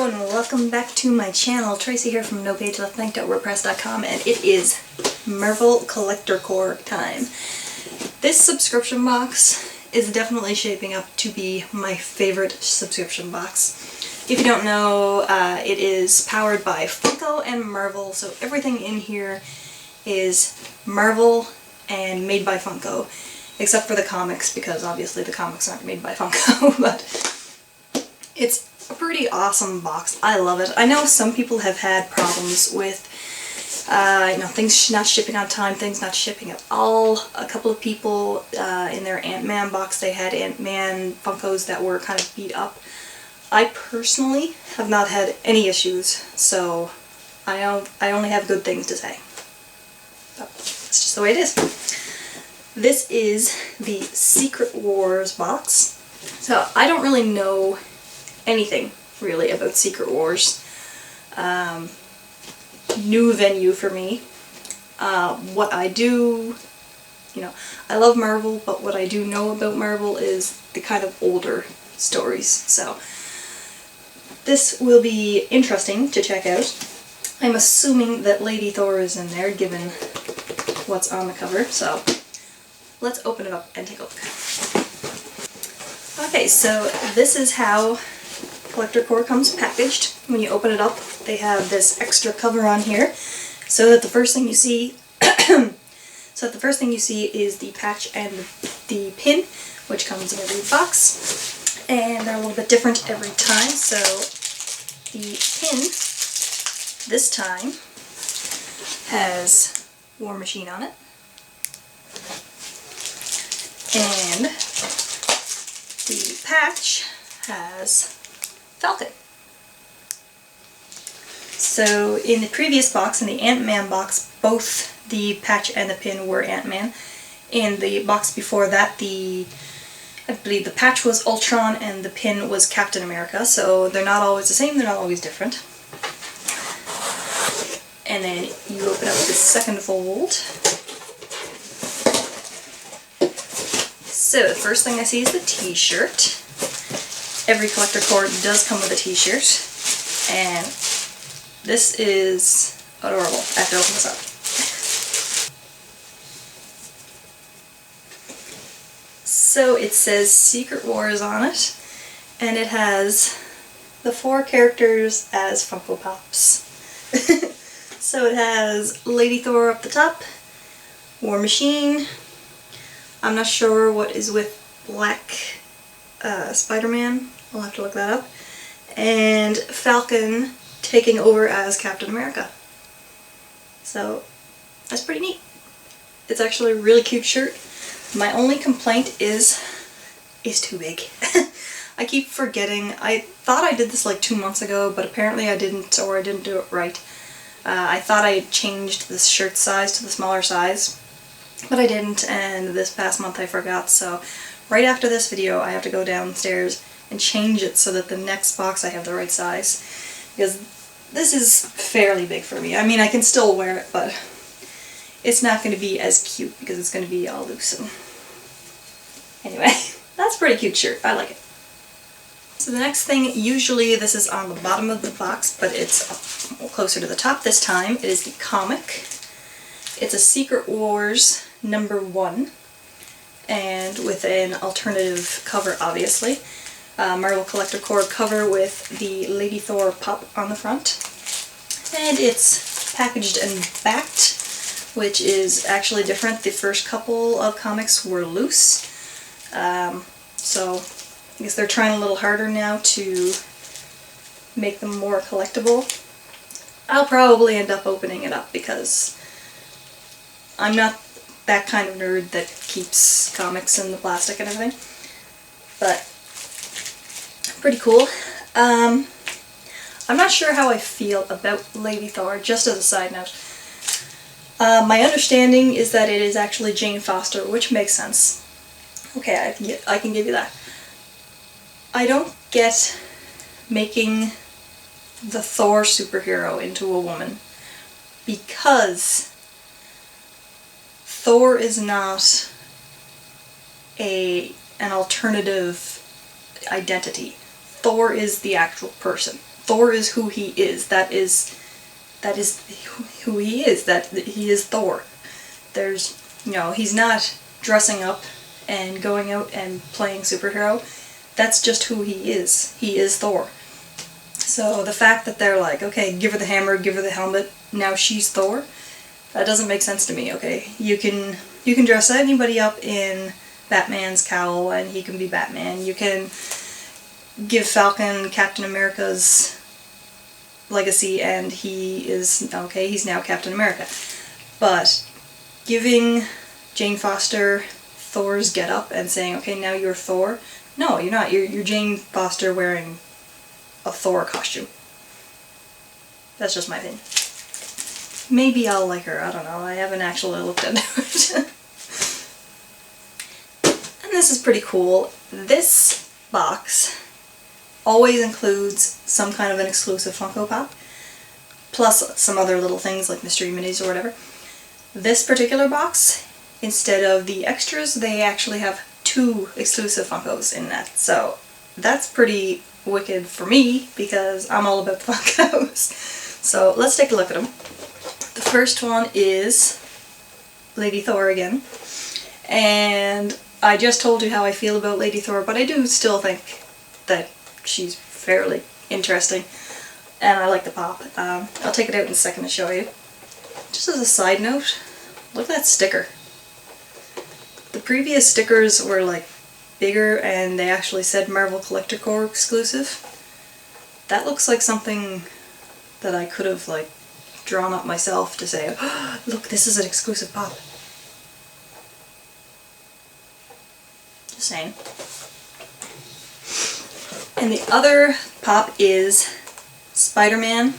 Hello and welcome back to my channel. Tracey here from NoPageLeftThank.wordpress.com, and it is Marvel Collector Core time. This subscription box is definitely shaping up to be my favorite subscription box. If you don't know, it is powered by Funko and Marvel, so everything in here is Marvel and made by Funko, except for the comics, because obviously the comics aren't made by Funko, but it's a pretty awesome box. I love it. I know some people have had problems with things not shipping on time, things not shipping at all. A couple of people in their Ant-Man box, they had Ant-Man Funkos that were kind of beat up. I personally have not had any issues, so I only have good things to say. But that's just the way it is. This is the Secret Wars box. So I don't really know anything really about Secret Wars. New venue for me. What I do, I love Marvel, but what I do know about Marvel is the kind of older stories. So this will be interesting to check out. I'm assuming that Lady Thor is in there, given what's on the cover. So let's open it up and take a look. Okay, so this is how Collector Core comes packaged. When you open it up, they have this extra cover on here, so that the first thing you see, is the patch and the pin, which comes in every box, and they're a little bit different every time. So the pin this time has War Machine on it, and the patch has Falcon. So in the previous box, in the Ant-Man box, both the patch and the pin were Ant-Man. In the box before that, I believe the patch was Ultron and the pin was Captain America, so they're not always the same, they're not always different. And then you open up the second fold. So the first thing I see is the t-shirt. Every Collector Core does come with a t-shirt, and this is adorable. I have to open this up. So it says Secret Wars on it, and it has the 4 characters as Funko Pops. So it has Lady Thor up the top, War Machine, I'm not sure what is with Black Spider-Man, I'll have to look that up, and Falcon taking over as Captain America. So that's pretty neat. It's actually a really cute shirt. My only complaint is it's too big. I keep forgetting. I thought I did this like 2 months ago, but apparently I didn't, or I didn't do it right. I thought I had changed this shirt size to the smaller size, but I didn't, and this past month I forgot, so right after this video I have to go downstairs and change it so that the next box I have the right size, because this is fairly big for me. I mean, I can still wear it, but it's not going to be as cute because it's going to be all loose. So anyway, that's a pretty cute shirt. I like it. So the next thing, usually this is on the bottom of the box, but it's closer to the top this time. It is the comic. It's a Secret Wars #1, and with an alternative cover, obviously. Marvel Collector Core cover with the Lady Thor pop on the front. And it's packaged and backed, which is actually different. The first couple of comics were loose. So I guess they're trying a little harder now to make them more collectible. I'll probably end up opening it up because I'm not that kind of nerd that keeps comics in the plastic and everything. But pretty cool. I'm not sure how I feel about Lady Thor, just as a side note. My understanding is that it is actually Jane Foster, which makes sense. Okay, I can give you that. I don't get making the Thor superhero into a woman, because Thor is not an alternative identity. Thor is the actual person. Thor is who he is. That is who he is. That he is Thor. There's, you know, he's not dressing up and going out and playing superhero. That's just who he is. He is Thor. So the fact that they're like, okay, give her the hammer, give her the helmet, now she's Thor, that doesn't make sense to me, okay? You can dress anybody up in Batman's cowl and he can be Batman. You can give Falcon Captain America's legacy and he is, okay, he's now Captain America. But giving Jane Foster Thor's getup and saying, okay, now you're Thor, no, you're not. You're Jane Foster wearing a Thor costume. That's just my opinion. Maybe I'll like her, I don't know, I haven't actually looked into it. And this is pretty cool. This box always includes some kind of an exclusive Funko Pop, plus some other little things like mystery minis or whatever. This particular box, instead of the extras, they actually have 2 exclusive Funkos in that. So that's pretty wicked for me because I'm all about the Funkos. So let's take a look at them. The first one is Lady Thor again. And I just told you how I feel about Lady Thor, but I do still think that she's fairly interesting. And I like the pop. I'll take it out in a second to show you. Just as a side note, look at that sticker. The previous stickers were like bigger and they actually said Marvel Collector Core exclusive. That looks like something that I could have like drawn up myself to say, oh, look, this is an exclusive pop. Just saying. And the other pop is Spider-Man,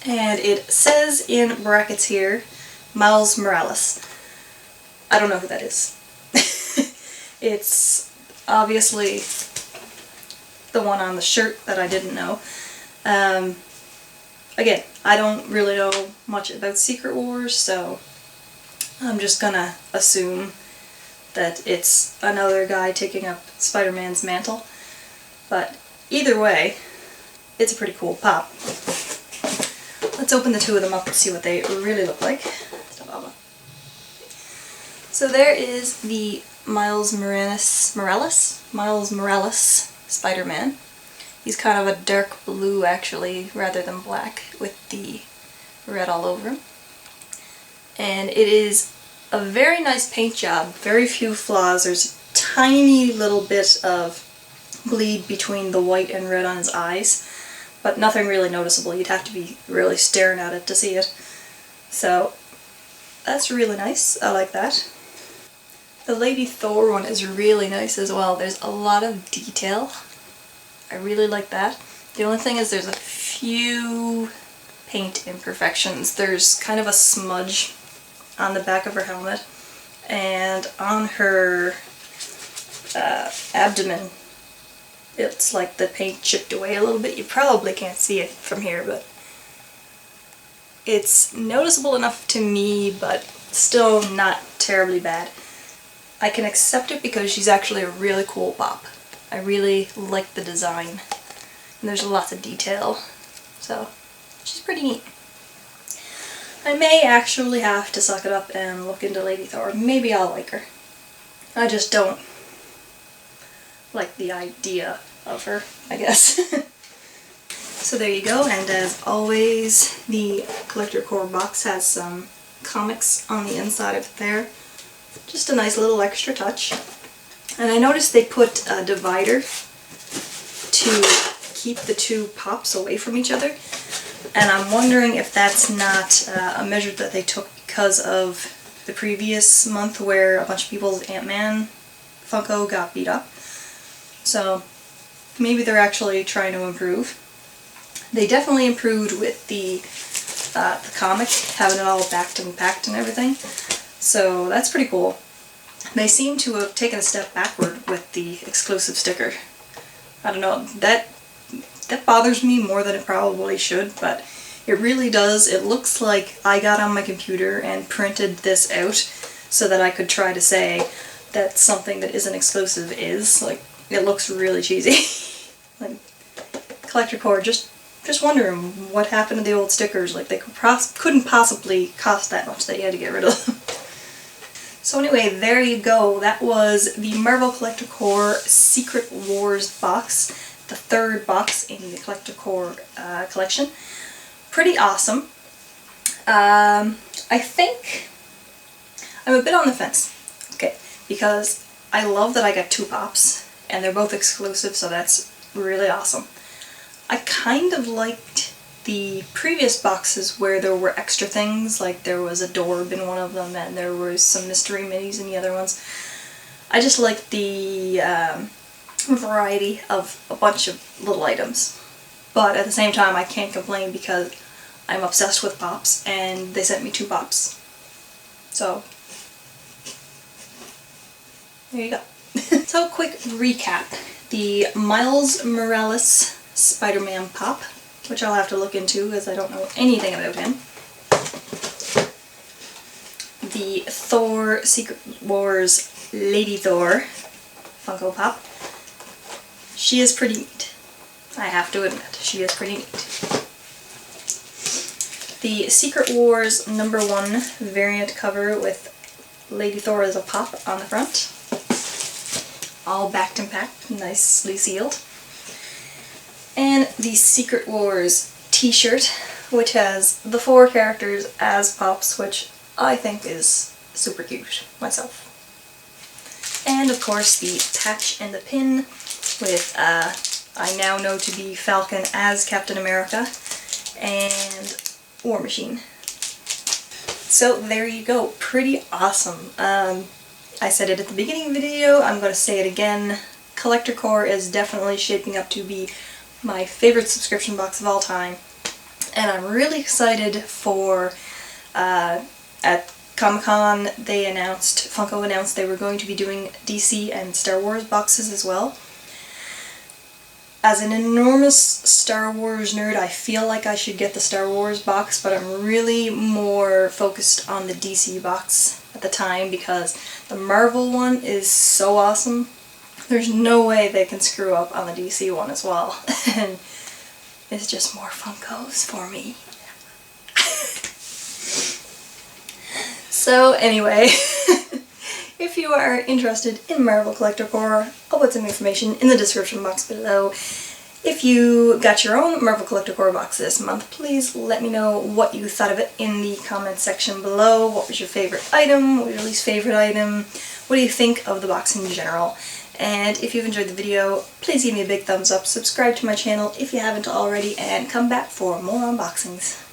and it says in brackets here, Miles Morales. I don't know who that is. It's obviously the one on the shirt that I didn't know. Again, I don't really know much about Secret Wars, so I'm just gonna assume that it's another guy taking up Spider-Man's mantle. But either way, it's a pretty cool pop. Let's open the 2 of them up and see what they really look like. So there is the Miles Morales Spider-Man. He's kind of a dark blue actually, rather than black, with the red all over him. And it is a very nice paint job, very few flaws. There's a tiny little bit of bleed between the white and red on his eyes, but nothing really noticeable. You'd have to be really staring at it to see it. So that's really nice. I like that. The Lady Thor one is really nice as well. There's a lot of detail. I really like that. The only thing is there's a few paint imperfections. There's kind of a smudge on the back of her helmet, and on her abdomen it's like the paint chipped away a little bit. You probably can't see it from here, but it's noticeable enough to me, but still not terribly bad. I can accept it because she's actually a really cool pop. I really like the design, and there's lots of detail, so she's pretty neat. I may actually have to suck it up and look into Lady Thor. Maybe I'll like her. I just don't like the idea of her, I guess. So there you go, and as always, the Collector Core box has some comics on the inside of it there. Just a nice little extra touch. And I noticed they put a divider to keep the 2 pops away from each other. And I'm wondering if that's not a measure that they took because of the previous month where a bunch of people's Ant-Man Funko got beat up. So maybe they're actually trying to improve. They definitely improved with the comic, having it all backed and packed and everything. So that's pretty cool. They seem to have taken a step backward with the exclusive sticker. I don't know, that bothers me more than it probably should, but it really does. It looks like I got on my computer and printed this out so that I could try to say that something that isn't exclusive is. Like, it looks really cheesy. Like, Collector Core, just just wondering what happened to the old stickers. Like, they couldn't possibly cost that much that you had to get rid of them. So anyway, there you go. That was the Marvel Collector Corps Secret Wars box, the third box in the Collector Corps collection. Pretty awesome. I think I'm a bit on the fence, okay, because I love that I got 2 pops, and they're both exclusive, so that's really awesome. I kind of liked the previous boxes where there were extra things, like there was a Dorb in one of them and there was some mystery minis in the other ones. I just liked the variety of a bunch of little items. But at the same time, I can't complain because I'm obsessed with pops and they sent me 2 pops. So, there you go. So, quick recap. The Miles Morales Spider-Man pop, which I'll have to look into as I don't know anything about him. The Thor Secret Wars Lady Thor Funko Pop. She is pretty neat. I have to admit, she is pretty neat. The Secret Wars #1 variant cover with Lady Thor as a pop on the front. All backed and packed, nicely sealed. And the Secret Wars t-shirt, which has the 4 characters as pops, which I think is super cute myself. And of course the patch and the pin with I now know to be Falcon as Captain America and War Machine. So there you go, pretty awesome. I said it at the beginning of the video, I'm going to say it again. Collector Corps is definitely shaping up to be my favorite subscription box of all time, and I'm really excited for, at Comic-Con Funko announced they were going to be doing DC and Star Wars boxes as well. As an enormous Star Wars nerd, I feel like I should get the Star Wars box, but I'm really more focused on the DC box at the time because the Marvel one is so awesome. There's no way they can screw up on the DC one as well. And it's just more Funkos for me. So anyway, if you are interested in Marvel Collector Corps, I'll put some information in the description box below. If you got your own Marvel Collector Corps box this month, please let me know what you thought of it in the comments section below. What was your favorite item? What was your least favorite item? What do you think of the box in general? And if you've enjoyed the video, please give me a big thumbs up, subscribe to my channel if you haven't already, and come back for more unboxings.